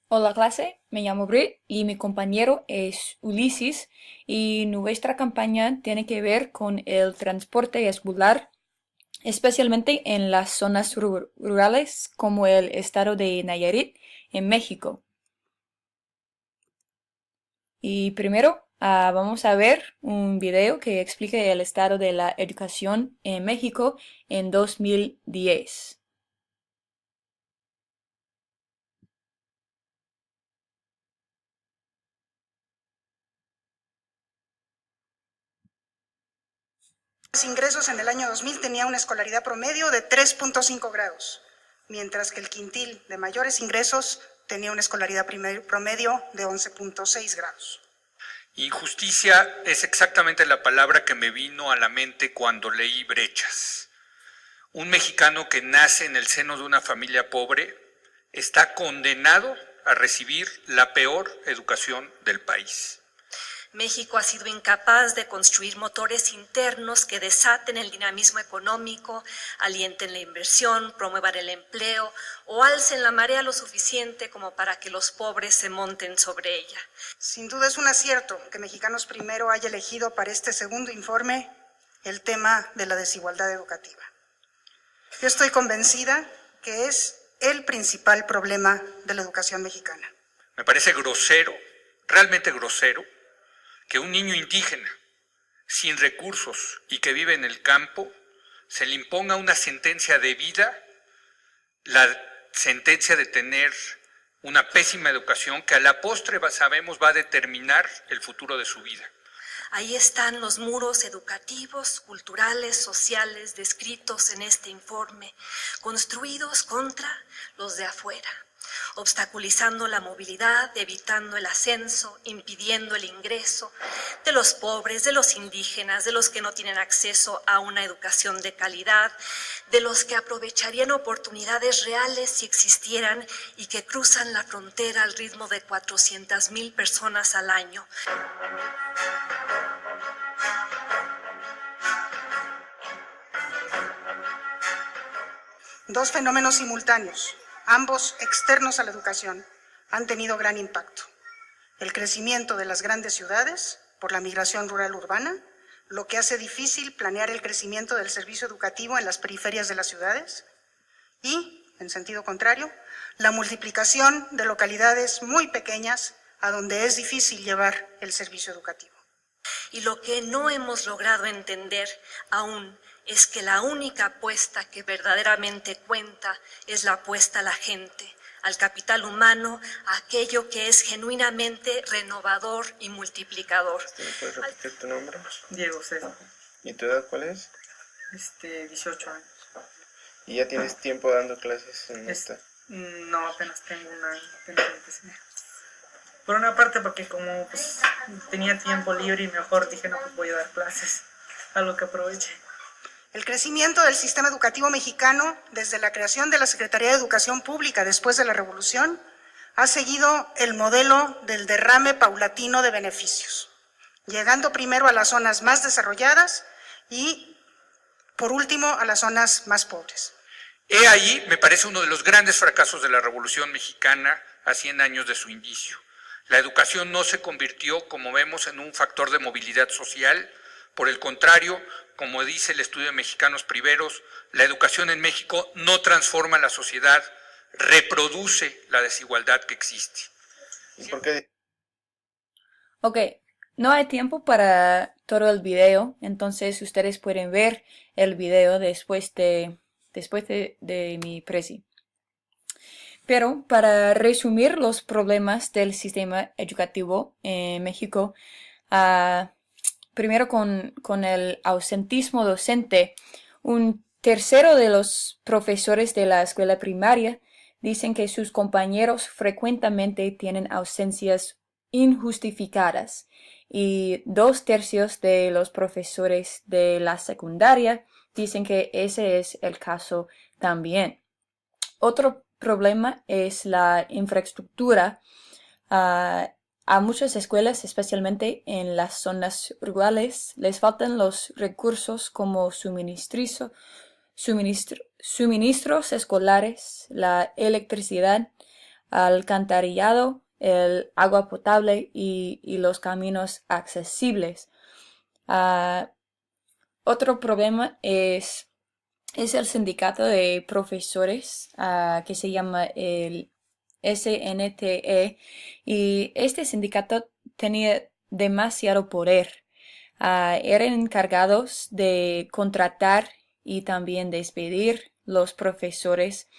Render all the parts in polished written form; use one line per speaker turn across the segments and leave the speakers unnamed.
Hola clase, me llamo Brit y mi compañero es Ulises y nuestra campaña tiene que ver con el transporte escolar, especialmente en las zonas rurales como el estado de Nayarit en México. Y primero vamos a ver un video que explique el estado de la educación en México en 2010.
Ingresos en el año 2000 tenía una escolaridad promedio de 3.5 grados, mientras que el quintil de mayores ingresos tenía una escolaridad promedio de 11.6 grados.
Injusticia es exactamente la palabra que me vino a la mente cuando leí Brechas. Un mexicano que nace en el seno de una familia pobre está condenado a recibir la peor educación del país.
México ha sido incapaz de construir motores internos que desaten el dinamismo económico, alienten la inversión, promuevan el empleo o alcen la marea lo suficiente como para que los pobres se monten sobre ella.
Sin duda es un acierto que Mexicanos Primero haya elegido para este segundo informe el tema de la desigualdad educativa. Yo estoy convencida que es el principal problema de la educación mexicana.
Me parece grosero, realmente grosero, que un niño indígena, sin recursos y que vive en el campo, se le imponga una sentencia de vida, la sentencia de tener una pésima educación que a la postre sabemos va a determinar el futuro de su vida.
Ahí están los muros educativos, culturales, sociales descritos en este informe, construidos contra los de afuera, obstaculizando la movilidad, evitando el ascenso, impidiendo el ingreso de los pobres, de los indígenas, de los que no tienen acceso a una educación de calidad, de los que aprovecharían oportunidades reales si existieran y que cruzan la frontera al ritmo de 400,000 personas al año.
Dos fenómenos simultáneos, ambos externos a la educación, han tenido gran impacto. El crecimiento de las grandes ciudades por la migración rural-urbana, lo que hace difícil planear el crecimiento del servicio educativo en las periferias de las ciudades, y, en sentido contrario, la multiplicación de localidades muy pequeñas a donde es difícil llevar el servicio educativo.
Y lo que no hemos logrado entender aún es que la única apuesta que verdaderamente cuenta es la apuesta a la gente, al capital humano, a aquello que es genuinamente renovador y multiplicador.
¿Me puedes repetir tu nombre?
Diego César.
¿Y tu edad cuál es?
18 años.
¿Y ya tienes tiempo dando clases en esta?
No, apenas tengo un año pendiente, sí. Por una parte porque como pues, tenía tiempo libre y mejor dije, no, pues voy a dar clases, algo que aproveche.
El crecimiento del sistema educativo mexicano desde la creación de la Secretaría de Educación Pública después de la Revolución ha seguido el modelo del derrame paulatino de beneficios, llegando primero a las zonas más desarrolladas y, por último, a las zonas más pobres.
He ahí, me parece, uno de los grandes fracasos de la Revolución Mexicana a 100 años de su inicio. La educación no se convirtió, como vemos, en un factor de movilidad social. Por el contrario, como dice el estudio de Mexicanos Primeros, la educación en México no transforma la sociedad, reproduce la desigualdad que existe.
¿Y por qué?
Ok, no hay tiempo para todo el video, entonces ustedes pueden ver el video después de mi presi. Pero para resumir los problemas del sistema educativo en México, primero con el ausentismo docente, un tercero de los profesores de la escuela primaria dicen que sus compañeros frecuentemente tienen ausencias injustificadas y 2/3 de los profesores de la secundaria dicen que ese es el caso también. Otro problema es la infraestructura. A muchas escuelas, especialmente en las zonas rurales, les faltan los recursos como suministros escolares, la electricidad, alcantarillado, el agua potable y los caminos accesibles. Otro problema es el sindicato de profesores que se llama el SNTE, y este sindicato tenía demasiado poder. Eran encargados de contratar y también despedir los profesores,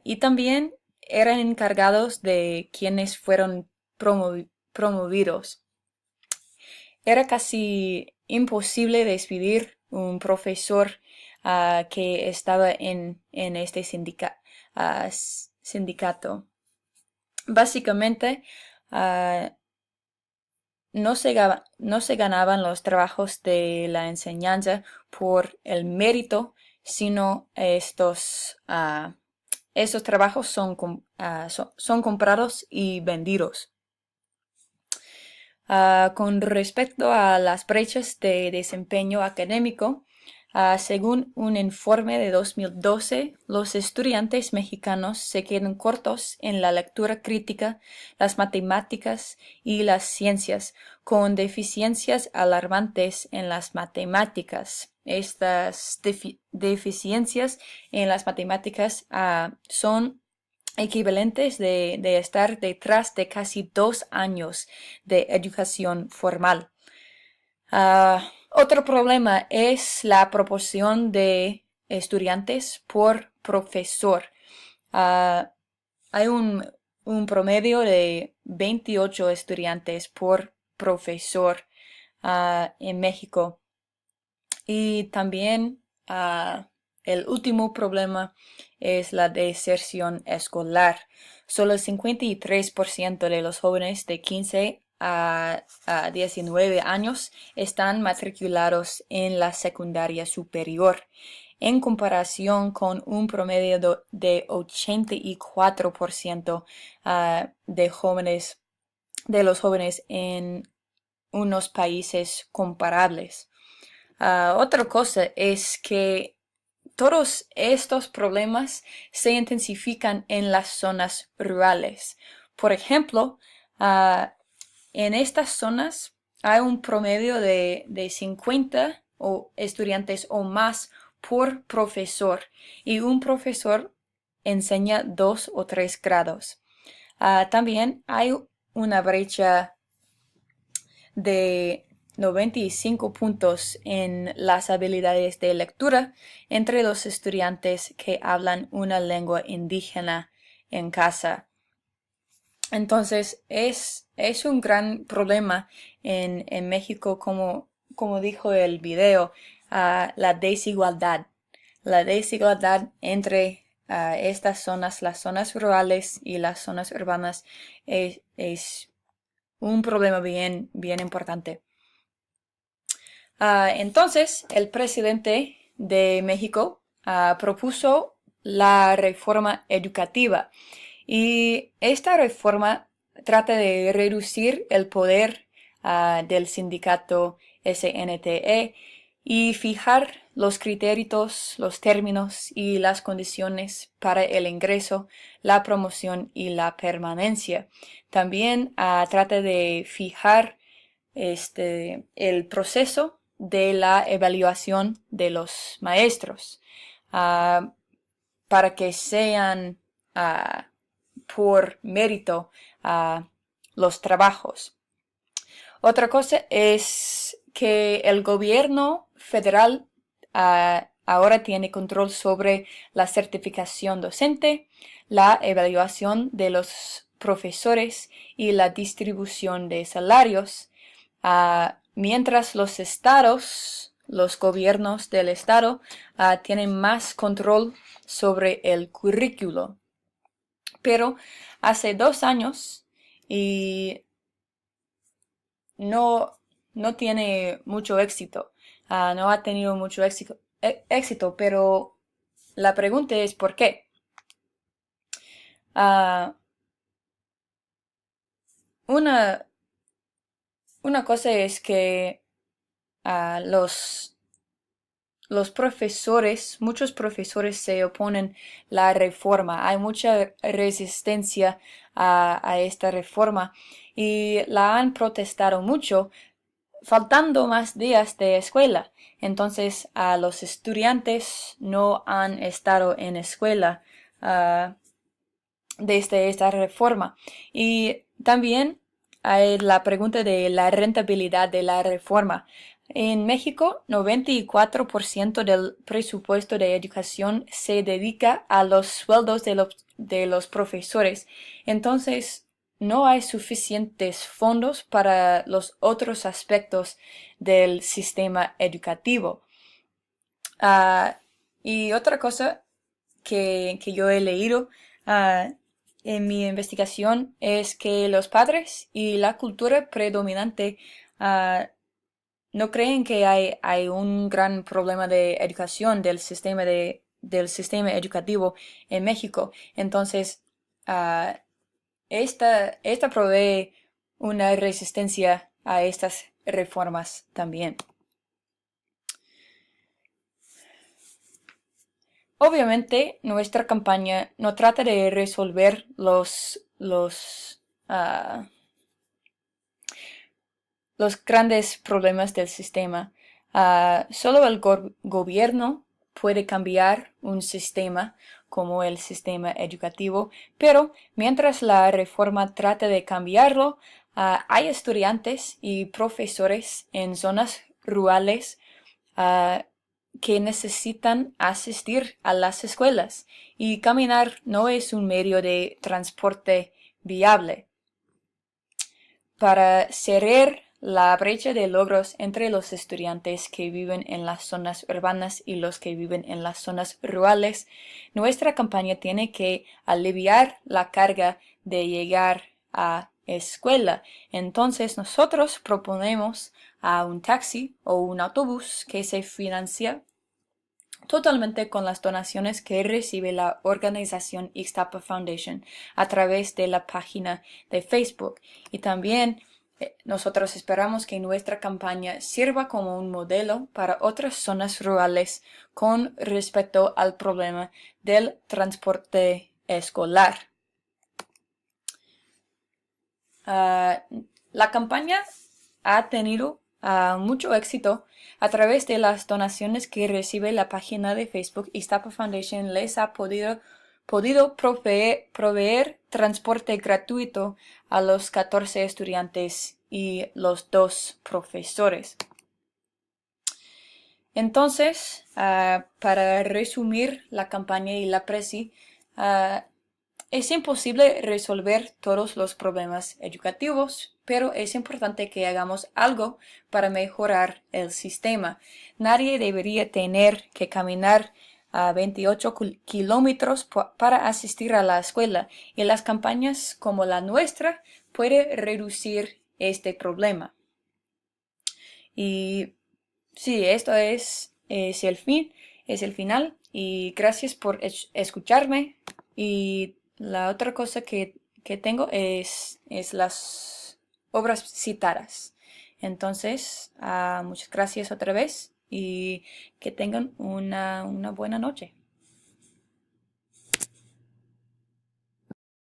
y también eran encargados de quienes fueron promovidos. Era casi imposible despedir un profesor que estaba en este sindicato. Básicamente, no se ganaban los trabajos de la enseñanza por el mérito, sino estos trabajos son comprados y vendidos. Con respecto a las brechas de desempeño académico, según un informe de 2012, los estudiantes mexicanos se quedan cortos en la lectura crítica, las matemáticas y las ciencias, con deficiencias alarmantes en las matemáticas. Estas deficiencias en las matemáticas son equivalentes de estar detrás de casi 2 años de educación formal. Otro problema es la proporción de estudiantes por profesor. Hay un promedio de 28 estudiantes por profesor en México. Y también el último problema es la deserción escolar. Solo el 53% de los jóvenes de 15 a 19 años están matriculados en la secundaria superior, en comparación con un promedio de 84% de los jóvenes en unos países comparables. Otra cosa es que todos estos problemas se intensifican en las zonas rurales. Por ejemplo, en estas zonas hay un promedio de 50 estudiantes o más por profesor, y un profesor enseña 2 o 3 grados. También hay una brecha de 95 puntos en las habilidades de lectura entre los estudiantes que hablan una lengua indígena en casa. Entonces, es un gran problema en México, como dijo el video, la desigualdad. La desigualdad entre estas zonas, las zonas rurales y las zonas urbanas, es un problema bien importante. Entonces, el presidente de México propuso la reforma educativa, y esta reforma trata de reducir el poder del sindicato SNTE y fijar los criterios, los términos y las condiciones para el ingreso, la promoción y la permanencia. También trata de fijar el proceso de la evaluación de los maestros para que sean por mérito los trabajos. Otra cosa es que el gobierno federal ahora tiene control sobre la certificación docente, la evaluación de los profesores y la distribución de salarios, mientras los gobiernos del estado tienen más control sobre el currículo. Pero hace 2 años y no tiene mucho éxito. No ha tenido mucho éxito, pero la pregunta es ¿por qué? Una cosa es que muchos profesores se oponen a la reforma. Hay mucha resistencia a esta reforma y la han protestado mucho, faltando más días de escuela. Entonces, los estudiantes no han estado en escuela desde esta reforma. Y también hay la pregunta de la rentabilidad de la reforma. En México, 94% del presupuesto de educación se dedica a los sueldos de los profesores. Entonces, no hay suficientes fondos para los otros aspectos del sistema educativo. Y otra cosa que yo he leído en mi investigación es que los padres y la cultura predominante no creen que hay un gran problema de educación del sistema educativo en México. Entonces, esta provee una resistencia a estas reformas también. Obviamente, nuestra campaña no trata de resolver los grandes problemas del sistema. Solo el gobierno puede cambiar un sistema como el sistema educativo, pero mientras la reforma trata de cambiarlo, hay estudiantes y profesores en zonas rurales que necesitan asistir a las escuelas y caminar no es un medio de transporte viable. Para cerrar la brecha de logros entre los estudiantes que viven en las zonas urbanas y los que viven en las zonas rurales, nuestra campaña tiene que aliviar la carga de llegar a escuela. Entonces nosotros proponemos a un taxi o un autobús que se financia totalmente con las donaciones que recibe la organización Ixtapa Foundation a través de la página de Facebook. Y también nosotros esperamos que nuestra campaña sirva como un modelo para otras zonas rurales con respecto al problema del transporte escolar. La campaña ha tenido mucho éxito a través de las donaciones que recibe la página de Facebook. Ixtapa Foundation les ha podido proveer transporte gratuito a los 14 estudiantes y los 2 profesores. Entonces, para resumir la campaña y la PRESI, es imposible resolver todos los problemas educativos, pero es importante que hagamos algo para mejorar el sistema. Nadie debería tener que caminar 28 kilómetros para asistir a la escuela, y las campañas como la nuestra pueden reducir este problema. Y sí, esto es el final, y gracias por escucharme. Y la otra cosa que tengo es las obras citadas. Entonces, muchas gracias otra vez y que tengan una buena noche.